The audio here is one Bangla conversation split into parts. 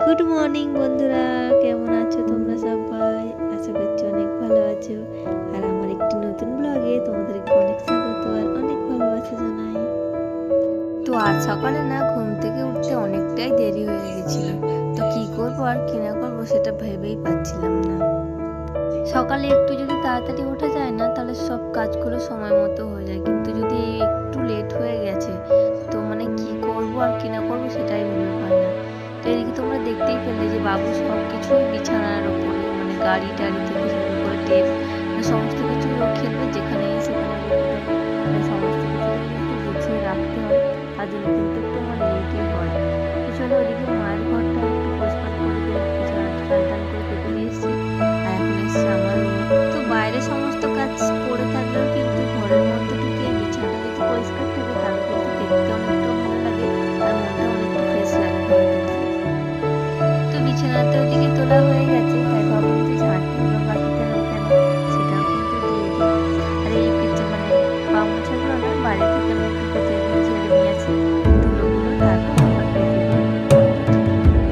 গুড মর্নিং বন্ধুরা, কেমন আছো তোমরা সবাই? আশা করছি অনেক ভালো আছো। আর আমার একটি নতুন ব্লগে তোমাদেরকে অনেক স্বাগত আর অনেক ভালোবাসা জানাই। তো আজ সকালে না ঘুম থেকে উঠতে অনেকটাই দেরি হয়ে গেছিল। তো কি করবো আর কি না করবো সেটা ভেবেই পাচ্ছিলাম না। সকালে একটু যদি তাড়াতাড়ি ওঠা যায় না, তাহলে সব কাজগুলো সময় মতো হয়ে যায়, কিন্তু যদি একটু লেট হয়ে গেছে তো মানে কি করবো আর কি না করবো সেটাই ভেবে পাই না। তো এদিকে তোমরা দেখতেই পেলে যে বাবু সব কিছুই বিছানার ওপরে, মানে গাড়ি টাড়ি থেকে শুরু করে টেপ সমস্ত কিছু খেলবে, যেখানে সেখানে সমস্ত কিছু একটু গুছিয়ে রাখতে হয়। তার জন্য কিন্তু একটু আমার লেটই হয়। তো চলো ওইদিকে মায়ের ঘরটা একটু পরিষ্কার করে দিয়ে বিছানাটা টান টান করে পেতে দিয়ে এসেছি। আর এখন এসছে আমার রুমে। তো বাইরে সমস্ত কাজ পড়ে থাকলেও কিন্তু ঘরের মধ্যে ঢুকে বিছানাটা যদি পরিষ্কার থাকে তাহলে কিন্তু দেখতে অনেকটা ভালো লাগে আর মনটা অনেকটা ফ্রেশ লাগে ঘরে ঢুকলে। তো বিছানাটা ওদিকে তোলা হয়ে গেছে, তাই ভাবলাম যে ঝাঁটনি বা বাকি কেন কেন সেটাও কিন্তু দিয়ে দিই। আর এই পিঠে মানে পা মোছাগুলো না বাইরে থেকে আমি একটু পেতে দিয়ে ঝেড়ে নিয়েছি, ধুলোগুলো তারপর আবার পেতে দিই।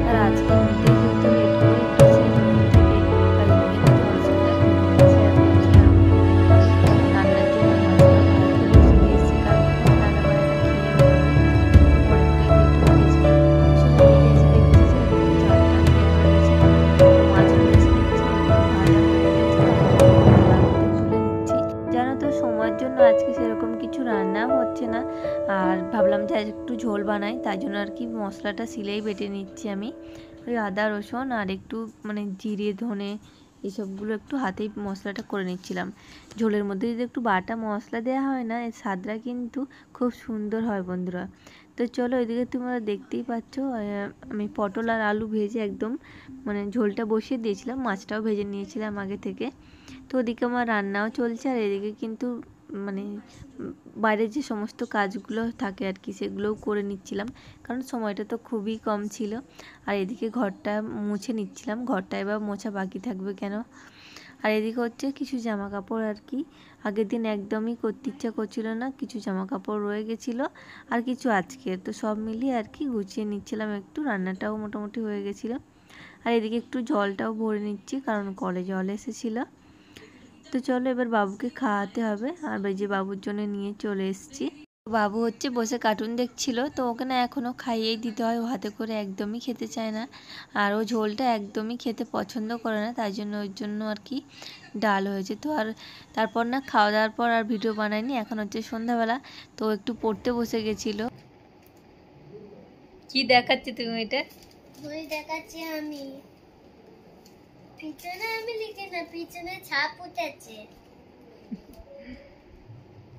আর আজকে এমনিতেই যেহেতু লেট করে উঠেছি ঘুম থেকে, তাই জন্য কিন্তু অসুবিধা ঘুমিয়েছি আর দেখছিলাম রান্নার জন্য মশলা বানাতে বসে দিয়েছি, কারণ রান্না বান্নাটা খেয়ে অনেকটাই লেট হয়ে গেছিলো। আসলে এদিকে এসে দেখছি যে ওদিকে চালটা বের হয়ে গেছে, তো মাছগুলো এসে দেখছি একটু ভাজা হয়ে গেছে, তার মধ্যে তুলে নিচ্ছি। জানো তো সময়ের জন্য আজকে সেরকম কিছু রান্না হচ্ছে না, আর ভাবলাম যে আজ একটু ঝোল বানাই, তাই জন্য আর কি মশলাটা সিলেই বেটে নিচ্ছি আমি। ওই আদা রসুন আর একটু মানে জিরে ধনে এসবগুলো একটু হাতেই মশলাটা করে নিচ্ছিলাম। ঝোলের মধ্যে যদি একটু বাটা মশলা দেওয়া হয় না, এর স্বাদটা কিন্তু খুব সুন্দর হয় বন্ধুরা। তো চলো এদিকে তোমরা দেখতেই পাচ্ছ, আমি পটল আর আলু ভেজে একদম মানে ঝোলটা বসিয়ে দিয়েছিলাম, মাছটাও ভেজে নিয়েছিলাম আগে থেকে। তো ওদিকে আমার রান্নাও চলছে আর এদিকে কিন্তু মানে বাইরে যে সমস্ত কাজগুলো থাকে আর কি সেগুলোও করে নিচ্ছিলাম, কারণ সময়টা তো খুবই কম ছিল। আর এদিকে ঘরটা মুছে নিচ্ছিলাম, ঘরটা এবার মোছা বাকি থাকবে কেন। আর এদিকে হচ্ছে কিছু জামা কাপড় আর কি আগের দিন একদমই করতে ইচ্ছা করছিল না, কিছু জামা কাপড় রয়ে গেছিলো আর কিছু আজকে, তো সব মিলিয়ে আর কি গুছিয়ে নিচ্ছিলাম একটু। রান্নাটাও মোটামুটি হয়ে গেছিলো। আর এদিকে একটু জলটাও ভরে নিচ্ছি, কারণ কলে জল এসেছিলো। তো চলো এবার বাবুকে খাওয়াতে হবে, আর এই যে বাবুর জন্য নিয়ে চলে এসেছি। বাবু হচ্ছে বসে কার্টুন দেখছিল, তো ওকে না এখনও খাইয়েই দিতে হয়, ও হাতে করে একদমই খেতে চায় না, আর ও ঝোলটা একদমই খেতে পছন্দ করে না, তাই জন্য ওর জন্য আর কি ডাল হয়েছে। তো আর তারপর না খাওয়া দাওয়ার পর আর ভিডিও বানাইনি, এখন হচ্ছে সন্ধ্যাবেলা, তো একটু পড়তে বসে গেছিলো। কি দেখাচ্ছে তুমি এটা? বই দেখাচ্ছি আমি, পিছনে আমি লিখি না, পিছনে ছাপ উঠেছে।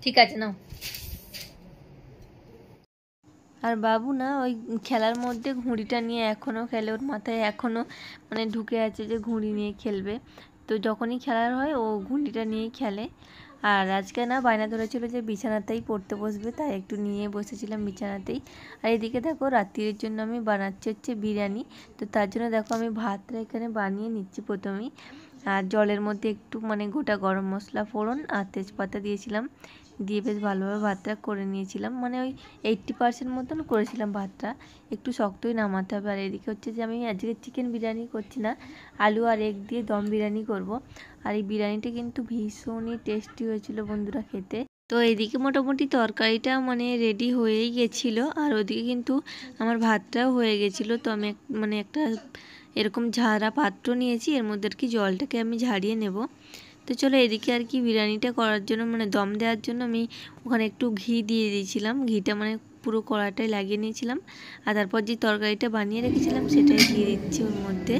ঠিক আছে নাও। আর বাবু না ওই খেলার মধ্যে ঘুড়িটা নিয়ে এখনও খেলে, ওর মাথায় এখনও মানে ঢুকে আছে যে ঘুড়ি নিয়ে খেলবে। তো যখনই খেলার হয় ও ঘুড়িটা নিয়েই খেলে। আর আজকে না বায়না ধরেছিল যে বিছানাতেই পড়তে বসবে, তাই একটু নিয়ে বসেছিলাম বিছানাতেই। আর এদিকে দেখো রাত্রির জন্য আমি বানাচ্ছি হচ্ছে বিরিয়ানি। তো তার জন্য দেখো আমি ভাতটা এখানে বানিয়ে নিচ্ছি প্রথমেই। আর জলের মধ্যে একটু মানে গোটা গরম মশলা ফোড়ন আর তেজপাতা দিয়েছিলাম, দিয়ে বেশ ভালোভাবে ভাতটা করে নিয়েছিলাম, মানে ওই 80% মতন করেছিলাম ভাতটা, একটু শক্তই নামাতে হবে। আর এদিকে হচ্ছে যে আমি আজকে চিকেন বিরিয়ানি করছি না, আলু আর এগ দিয়ে দম বিরিয়ানি করব। আর এই বিরিয়ানিটা কিন্তু ভীষণই টেস্টি হয়েছিল বন্ধুরা খেতে। তো এদিকে মোটামুটি তরকারিটা মানে রেডি হয়েই গেছিলো, আর ওদিকে কিন্তু আমার ভাতটাও হয়ে গেছিলো। তো আমি মানে একটা এরকম ঝাড়া পাত্র নিয়েছি, এর মধ্যে আর কি জলটাকে আমি ঝাড়িয়ে নেব। তো চলো এদিকে আর কি বিরিয়ানিটা করার জন্য মানে দম দেওয়ার জন্য আমি ওখানে একটু ঘি দিয়ে দিয়েছিলাম, ঘিটা মানে পুরো কড়াটায় লাগিয়ে নিয়েছিলাম। আর তারপর যে তরকারিটা বানিয়ে রেখেছিলাম সেটাই দিয়ে দিচ্ছি ওর মধ্যে।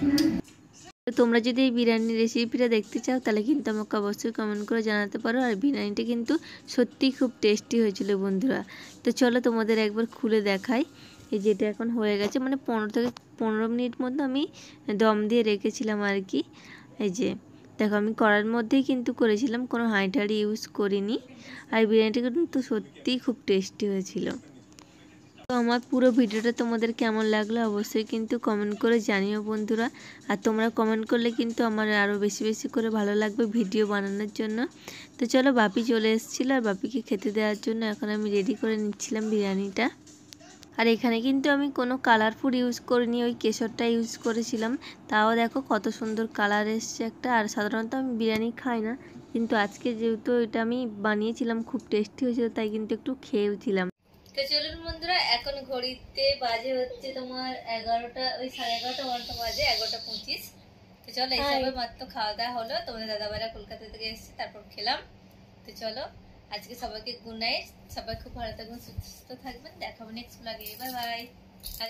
তো তোমরা যদি এই বিরিয়ানির রেসিপিটা দেখতে চাও তাহলে কিন্তু আমাকে অবশ্যই কমেন্ট করে জানাতে পারো। আর বিরিয়ানিটা কিন্তু সত্যিই খুব টেস্টি হয়েছিল বন্ধুরা। তো চলো তোমাদের একবার খুলে দেখাই। এই যেটা এখন হয়ে গেছে, মানে 15 থেকে 15 মিনিট মতো আমি দম দিয়ে রেখেছিলাম আর কি। এই যে দেখো আমি কড়ার মধ্যেই কিন্তু করেছিলাম, কোনো হাঁড়ি ইউজ করিনি। আর বিরিয়ানিটা কিন্তু সত্যিই খুব টেস্টি হয়েছিল। তো আমার পুরো ভিডিওটা তোমাদের কেমন লাগলো অবশ্যই কিন্তু কমেন্ট করে জানিও বন্ধুরা। আর তোমরা কমেন্ট করলে কিন্তু আমার আরও বেশি বেশি করে ভালো লাগবে ভিডিও বানানোর জন্য। তো চলো বাপি চলে এসেছিলো, আর বাপিকে খেতে দেওয়ার জন্য এখন আমি রেডি করে নিচ্ছিলাম বিরিয়ানিটা। আর এখানে কিন্তু আমি কোনো কালারফুল ইউজ করিনি, ওই কেশরটা ইউজ করেছিলাম। তাও দেখো কত সুন্দর কালার এসছে একটা। আর সাধারণত আমি বিরিয়ানি খাই না, কিন্তু আজকে যেহেতু এটা আমি বানিয়েছিলাম, খুব টেস্টি হয়েছিল, তাই কিন্তু একটু খেয়েওছিলাম। তো চলুন বন্ধুরা, এখন ঘড়িতে বাজে হচ্ছে তোমার 11টা, ওই 11:30 ঘন্টা বাজে 11:25। তো চলো, এই সবে মাত্র খাওয়া দাওয়া হলো। তোমাদের দাদাভাইরা কলকাতা থেকে এসেছে, তারপর খেলাম। তো চলো, আজকে সবাইকে গুড নাইট। সবাই খুব ভালো থাকবেন, সুস্থ থাকবেন। দেখাবো নেক্সট ব্লগে। Bye bye.